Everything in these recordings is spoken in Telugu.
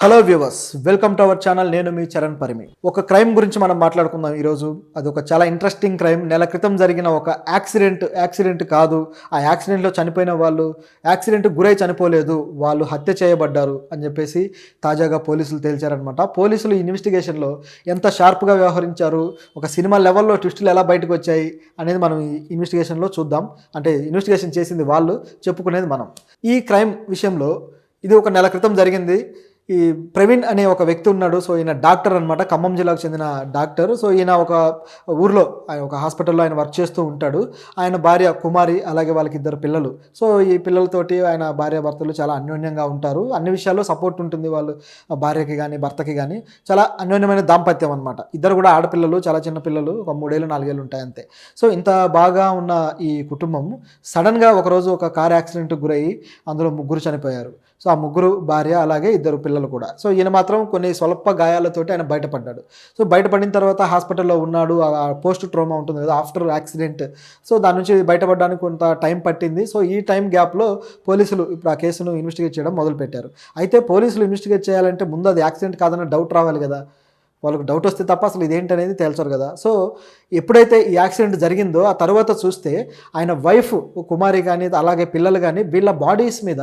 Hello viewers, welcome to our channel. నేను మీ చరణ్ పరిమి. ఒక క్రైమ్ గురించి మనం మాట్లాడుకుందాం ఈరోజు. అది ఒక చాలా ఇంట్రెస్టింగ్ క్రైమ్. నెల క్రితం జరిగిన ఒక యాక్సిడెంట్ కాదు. ఆ యాక్సిడెంట్లో చనిపోయిన వాళ్ళు యాక్సిడెంట్కి గురై చనిపోలేదు, వాళ్ళు హత్య చేయబడ్డారు అని చెప్పేసి తాజాగా పోలీసులు తేల్చారనమాట. పోలీసులు ఇన్వెస్టిగేషన్లో ఎంత షార్ప్గా వ్యవహరించారు, ఒక సినిమా లెవెల్లో ట్విస్టులు ఎలా బయటకు వచ్చాయి అనేది మనం ఈ ఇన్వెస్టిగేషన్లో చూద్దాం. అంటే ఇన్వెస్టిగేషన్ చేసింది వాళ్ళు, చెప్పుకునేది మనం. ఈ క్రైమ్ విషయంలో ఇది ఒక నెల క్రితం జరిగింది. ఈ ప్రవీణ్ అనే ఒక వ్యక్తి ఉన్నాడు. సో ఈయన డాక్టర్ అనమాట, ఖమ్మం జిల్లాకు చెందిన డాక్టర్. సో ఈయన ఒక ఊర్లో ఆయన ఒక హాస్పిటల్లో ఆయన వర్క్ చేస్తూ ఉంటాడు. ఆయన భార్య కుమారి, అలాగే వాళ్ళకి 2 పిల్లలు. సో ఈ పిల్లలతోటి ఆయన భార్యాభర్తలు చాలా అన్యోన్యంగా ఉంటారు. అన్ని విషయాల్లో సపోర్ట్ ఉంటుంది వాళ్ళు భార్యకి కానీ భర్తకి కానీ. చాలా అన్యోన్యమైన దాంపత్యం అనమాట. ఇద్దరు కూడా ఆడపిల్లలు, చాలా చిన్న పిల్లలు, ఒక 3 ఏళ్ళు 4 ఏళ్ళు ఉంటాయి అంతే. సో ఇంత బాగా ఉన్న ఈ కుటుంబం సడన్గా ఒకరోజు ఒక కార్ యాక్సిడెంట్కి గురయ్యి అందులో 3 చనిపోయారు. సో ఆ 3 భార్య, అలాగే 2 పిల్లలు కూడా. సో ఈయన మాత్రం కొన్ని స్వల్ప గాయాలతోటి ఆయన బయటపడ్డాడు. సో బయటపడిన తర్వాత హాస్పిటల్లో ఉన్నాడు. పోస్ట్ ట్రోమా ఉంటుంది కదా, ఆఫ్టర్ యాక్సిడెంట్. సో దాని నుంచి బయటపడడానికి కొంత టైం పట్టింది. సో ఈ టైం గ్యాప్లో పోలీసులు ఇప్పుడు ఆ కేసును ఇన్వెస్టిగేట్ చేయడం మొదలుపెట్టారు. అయితే పోలీసులు ఇన్వెస్టిగేట్ చేయాలంటే ముందు అది యాక్సిడెంట్ కాదన్న డౌట్ రావాలి కదా. వాళ్ళకు డౌట్ వస్తే తప్ప అసలు ఇదేంటనేది తేల్చరు కదా. సో ఎప్పుడైతే ఈ యాక్సిడెంట్ జరిగిందో ఆ తర్వాత చూస్తే ఆయన వైఫ్ కుమారి కానీ, అలాగే పిల్లలు కానీ, వీళ్ళ బాడీస్ మీద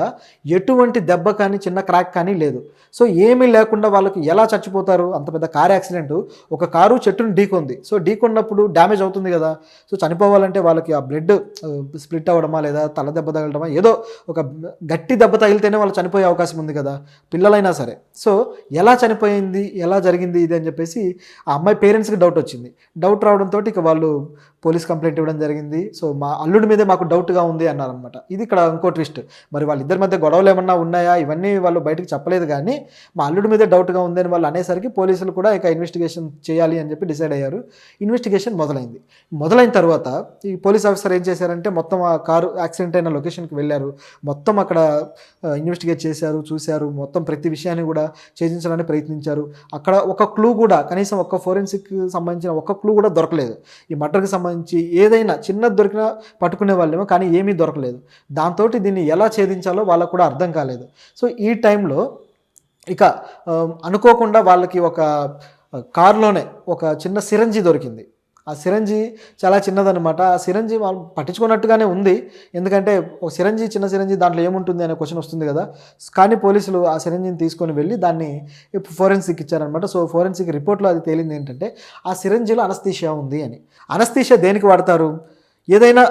ఎటువంటి దెబ్బ కానీ చిన్న క్రాక్ కానీ లేదు. సో ఏమీ లేకుండా వాళ్ళకి ఎలా చచ్చిపోతారు? అంత పెద్ద కార్ యాక్సిడెంట్, ఒక కారు చెట్టును ఢీకొంది. సో ఢీకొన్నప్పుడు డ్యామేజ్ అవుతుంది కదా. సో చనిపోవాలంటే వాళ్ళకి ఆ బ్లడ్ స్ప్లిట్ అవ్వడమా, లేదా తల దెబ్బ తగలడమా, ఏదో ఒక గట్టి దెబ్బ తగిలితేనే వాళ్ళు చనిపోయే అవకాశం ఉంది కదా, పిల్లలైనా సరే. సో ఎలా చనిపోయింది, ఎలా జరిగింది ఇది అని చెప్పేసి ఆ అమ్మాయి పేరెంట్స్కి డౌట్ వచ్చింది. డౌట్ రావడంతో ఇక వాళ్ళు పోలీస్ కంప్లైంట్ ఇవ్వడం జరిగింది. సో మా అల్లుడి మీదే మాకు డౌట్గా ఉంది అన్నారనమాట. ఇది ఇక్కడ ఇంకో ట్విస్ట్. మరి వాళ్ళిద్దరి మధ్య గొడవలు ఏమన్నా ఉన్నాయా, ఇవన్నీ వాళ్ళు బయటకు చెప్పలేదు. కానీ మా అల్లుడి మీదే డౌట్గా ఉంది అని వాళ్ళు అనేసరికి పోలీసులు కూడా ఇక ఇన్వెస్టిగేషన్ చేయాలి అని చెప్పి డిసైడ్ అయ్యారు. ఇన్వెస్టిగేషన్ మొదలైంది. మొదలైన తర్వాత ఈ పోలీస్ ఆఫీసర్ ఏం చేశారంటే మొత్తం ఆ కారు యాక్సిడెంట్ అయిన లొకేషన్కి వెళ్ళారు. మొత్తం అక్కడ ఇన్వెస్టిగేట్ చేశారు, చూశారు. మొత్తం ప్రతి విషయాన్ని కూడా ఛేదించడానికి ప్రయత్నించారు. అక్కడ ఒక క్లూ కూడా, కనీసం ఒక ఫోరెన్సిక్ సంబంధించిన ఒక క్లూ కూడా దొరకలేదు. ఈ మర్డర్కి సంబంధించి ఏదైనా చిన్నది దొరికినా పట్టుకునే వాళ్ళేమో, కానీ ఏమీ దొరకలేదు. దాంతో దీన్ని ఎలా ఛేదించాలో వాళ్ళకు కూడా అర్థం కాలేదు. సో ఈ టైంలో ఇక అనుకోకుండా వాళ్ళకి ఒక కారులోనే ఒక చిన్న సిరంజి దొరికింది. ఆ సిరంజి చాలా చిన్నదనమాట. ఆ సిరంజి వాళ్ళు పట్టించుకున్నట్టుగానే ఉంది. ఎందుకంటే ఒక సిరంజి, చిన్న సిరంజి, దాంట్లో ఏముంటుంది అనే క్వశ్చన్ వస్తుంది కదా. కానీ పోలీసులు ఆ సిరంజిని తీసుకొని వెళ్ళి దాన్ని ఫోరెన్సిక్ ఇచ్చారనమాట. సో ఫోరెన్సిక్ రిపోర్ట్లో అది తేలింది ఏంటంటే ఆ సిరంజిలో అనస్థీషియా ఉంది అని. అనస్థీషియా దేనికి వాడతారు? ఏదైనా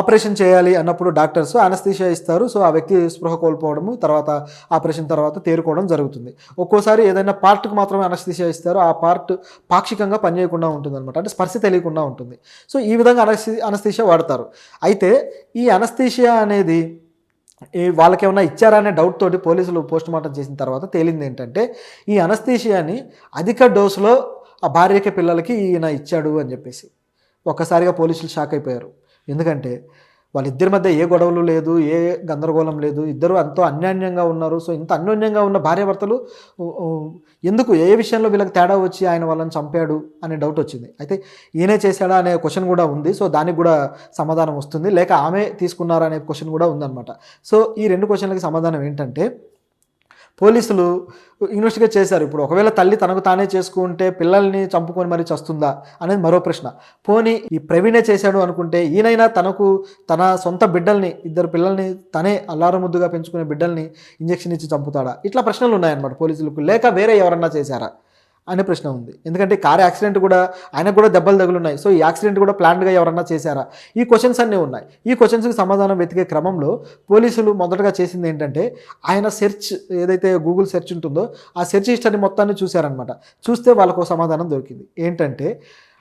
ఆపరేషన్ చేయాలి అన్నప్పుడు డాక్టర్స్ అనస్థీషియా ఇస్తారు. సో ఆ వ్యక్తి స్పృహ కోల్పోవడము, తర్వాత ఆపరేషన్ తర్వాత తేరుకోవడం జరుగుతుంది. ఒక్కోసారి ఏదైనా పార్ట్కి మాత్రమే అనస్థీషియా ఇస్తారు. ఆ పార్ట్ పాక్షికంగా పనిచేయకుండా ఉంటుంది అనమాట, అంటే స్పర్శ తెలియకుండా ఉంటుంది. సో ఈ విధంగా అనస్థీషియా వాడతారు. అయితే ఈ అనస్థీషియా అనేది వాళ్ళకి ఏమైనా ఇచ్చారా అనే డౌట్ తోటి పోలీసులు పోస్ట్మార్టం చేసిన తర్వాత తేలింది ఏంటంటే ఈ అనస్థీషియాని అధిక డోసులో ఆ భార్యకి పిల్లలకి ఈయన ఇచ్చాడు అని చెప్పేసి. ఒక్కసారిగా పోలీసులు షాక్ అయిపోయారు. ఎందుకంటే వాళ్ళిద్దరి మధ్య ఏ గొడవలు లేదు, ఏ గందరగోళం లేదు, ఇద్దరు ఎంతో అన్యోన్యంగా ఉన్నారు. సో ఇంత అన్యోన్యంగా ఉన్న భార్యాభర్తలు ఎందుకు, ఏ విషయంలో వీళ్ళకి తేడా వచ్చి ఆయన వాళ్ళని చంపాడు అనే డౌట్ వచ్చింది. అయితే ఈయనే చేశాడా అనే క్వశ్చన్ కూడా ఉంది. సో దానికి కూడా సమాధానం వస్తుంది. లేక ఆమె తీసుకున్నారా అనే క్వశ్చన్ కూడా ఉందన్నమాట. సో ఈ 2 క్వశ్చన్లకి సమాధానం ఏంటంటే పోలీసులు ఇన్వెస్టిగేట్ చేశారు. ఇప్పుడు ఒకవేళ తల్లి తనకు తానే చేసుకుంటే పిల్లల్ని చంపుకొని మరి చస్తుందా అనేది మరో ప్రశ్న. పోనీ ఈ ప్రవీణే చేశాడు అనుకుంటే ఈయనైనా తన సొంత బిడ్డల్ని, 2 పిల్లల్ని తనే అల్లారముద్దుగా పెంచుకునే బిడ్డల్ని ఇంజెక్షన్ ఇచ్చి చంపుతాడా? ఇట్లా ప్రశ్నలు ఉన్నాయన్నమాట పోలీసులకు. లేక వేరే ఎవరన్నా చేశారా అనే ప్రశ్న ఉంది. ఎందుకంటే కార్ యాక్సిడెంట్ కూడా ఆయనకు కూడా దెబ్బలు తగులున్నాయి. సో ఈ యాక్సిడెంట్ కూడా ప్లాన్డ్గా ఎవరన్నా చేశారా? ఈ క్వశ్చన్స్ అన్నీ ఉన్నాయి. ఈ క్వశ్చన్స్కి సమాధానం వెతికే క్రమంలో పోలీసులు మొదటగా చేసింది ఏంటంటే ఆయన సెర్చ్, ఏదైతే గూగుల్ సెర్చ్ ఉంటుందో ఆ సెర్చ్ హిస్టరీ మొత్తాన్ని చూశారనమాట. చూస్తే వాళ్ళకు సమాధానం దొరికింది. ఏంటంటే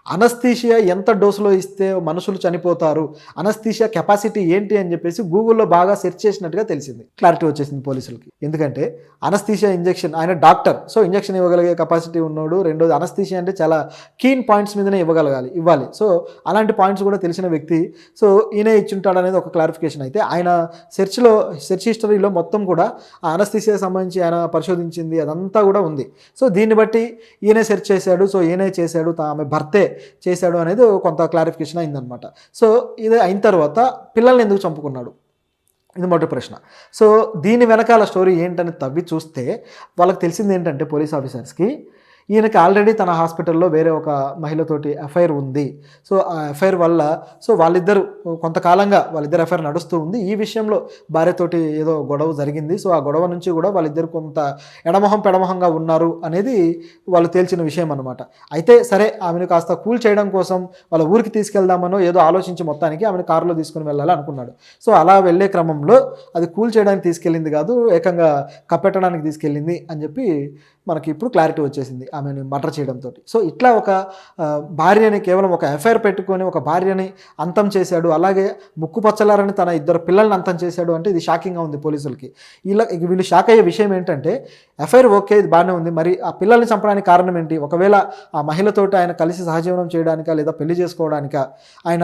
అనస్థీషియా ఎంత డోసులో ఇస్తే మనుషులు చనిపోతారు, అనస్థీషియా కెపాసిటీ ఏంటి అని చెప్పేసి గూగుల్లో బాగా సెర్చ్ చేసినట్టుగా తెలిసింది. క్లారిటీ వచ్చేసింది పోలీసులకి. ఎందుకంటే అనస్థీషియా ఇంజెక్షన్, ఆయన డాక్టర్, సో ఇంజెక్షన్ ఇవ్వగలిగే కెపాసిటీ ఉన్నాడు. రెండోది అనస్థీషియా అంటే చాలా కీన్ పాయింట్స్ మీదనే ఇవ్వాలి. సో అలాంటి పాయింట్స్ కూడా తెలిసిన వ్యక్తి. సో ఈయనే ఇచ్చుంటాడు అనేది ఒక క్లారిఫికేషన్. అయితే ఆయన సెర్చ్ హిస్టరీలో మొత్తం కూడా ఆ అనస్థీషియా సంబంధించి ఆయన పరిశోధించింది అదంతా కూడా ఉంది. సో దీన్ని బట్టి ఈయనే సెర్చ్ చేశాడు. సో ఈయనే చేశాడు, ఆమె భర్తే చేశాడు అనేది కొంత క్లారిఫికేషన్ అయిందనమాట. సో ఇది అయిన తర్వాత పిల్లల్ని ఎందుకు చంపుకున్నాడు, ఇది మొదటి ప్రశ్న. సో, దీని వెనకాల స్టోరీ ఏంటని తవ్వి చూస్తే వాళ్ళకి తెలిసింది ఏంటంటే పోలీస్ ఆఫీసర్స్‌కి ఈయనకి ఆల్రెడీ తన హాస్పిటల్‌లో వేరే ఒక మహిళతోటి ఎఫ్ఐఆర్ ఉంది. సో, ఆ ఎఫ్ఐఆర్ వల్ల వాళ్ళిద్దరూ కొంతకాలంగా వాళ్ళిద్దరి ఎఫ్ఐఆర్ నడుస్తూ ఉంది. ఈ విషయంలో భార్యతోటి ఏదో గొడవ జరిగింది. సో, ఆ గొడవ నుంచి కూడా వాళ్ళిద్దరు కొంత ఎడమొహం పెడమొహంగా ఉన్నారు అనేది వాళ్ళు తేల్చిన విషయం అనమాట. అయితే సరే ఆమెను కాస్త కూల్ చేయడం కోసం వాళ్ళ ఊరికి తీసుకెళ్దామనో ఏదో ఆలోచించి మొత్తానికి ఆమెను కారులో తీసుకొని వెళ్ళాలి అనుకున్నాడు. సో, అలా వెళ్ళే క్రమంలో అది కూల్ చేయడానికి తీసుకెళ్ళింది కాదు, ఏకంగా కప్పెట్టడానికి తీసుకెళ్ళింది అని చెప్పి మనకి ఇప్పుడు క్లారిటీ వచ్చేసింది ఆమెను మర్డర్ చేయడంతోటి. సో, ఇట్లా ఒక భార్యని కేవలం ఒక ఎఫ్ఐఆర్ పెట్టుకొని ఒక భార్యని అంతం చేశాడు. అలాగే ముక్కుపచ్చలారని తన ఇద్దరు పిల్లల్ని అంతం చేశాడు అంటే ఇది షాకింగ్‌గా ఉంది పోలీసులకి. వీళ్ళు షాక్ అయ్యే విషయం ఏంటంటే ఎఫ్ఐఆర్ ఓకే, ఇది బాగానే ఉంది. మరి ఆ పిల్లల్ని చంపడానికి కారణం ఏంటి? ఒకవేళ ఆ మహిళతోటి ఆయన కలిసి సహజీవనం చేయడానికా లేదా పెళ్లి చేసుకోవడానికా ఆయన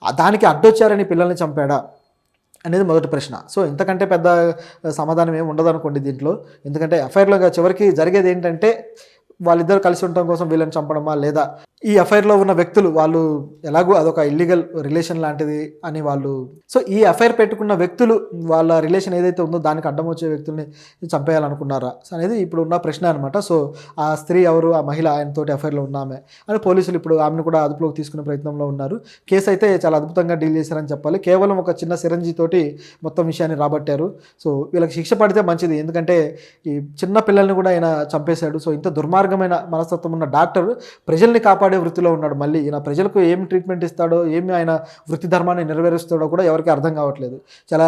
దానికి అడ్డొచ్చారని పిల్లల్ని చంపాడా అనేది మొదటి ప్రశ్న. సో, ఇంతకంటే పెద్ద సమాధానం ఏమి ఉండదనుకోండి దీంట్లో. ఎందుకంటే ఎఫ్ఐఆర్‌లో చివరికి జరిగేది ఏంటంటే వాళ్ళిద్దరు కలిసి ఉండటం కోసం వీళ్ళని చంపడమా, లేదా ఈ ఎఫ్ఐఆర్‌లో ఉన్న వ్యక్తులు వాళ్ళు ఎలాగో అదొక ఇల్లీగల్ రిలేషన్ లాంటిది అని వాళ్ళు, సో, ఈ ఎఫ్ఐఆర్ పెట్టుకున్న వ్యక్తులు వాళ్ళ రిలేషన్ ఏదైతే ఉందో దానికి అడ్డం వచ్చే వ్యక్తుల్ని చంపేయాలనుకున్నారా అనేది ఇప్పుడు ఉన్న ప్రశ్న అనమాట. సో, ఆ స్త్రీ ఎవరు, ఆ మహిళ ఆయనతోటి ఎఫ్ఐఆర్‌లో ఉన్న ఆమె అని పోలీసులు ఇప్పుడు ఆమెను కూడా అదుపులోకి తీసుకునే ప్రయత్నంలో ఉన్నారు. కేసు అయితే చాలా అద్భుతంగా డీల్ చేశారని చెప్పాలి. కేవలం ఒక చిన్న సిరంజి తోటి మొత్తం విషయాన్ని రాబట్టారు. సో, వీళ్ళకి శిక్ష పడితే మంచిది. ఎందుకంటే ఈ చిన్న పిల్లల్ని కూడా ఆయన చంపేశాడు. సో, ఇంత దుర్మార్గమైన మనస్తత్వం ఉన్న డాక్టర్ ప్రజల్ని కాపాడే వృత్తిలో ఉన్నాడు. మళ్ళీ ఈయన ప్రజలకు ఏం ట్రీట్మెంట్ ఇస్తాడో, ఏమి ఆయన వృత్తి ధర్మాన్ని నెరవేరుస్తాడో కూడా ఎవరికి అర్థం కావట్లేదు. చాలా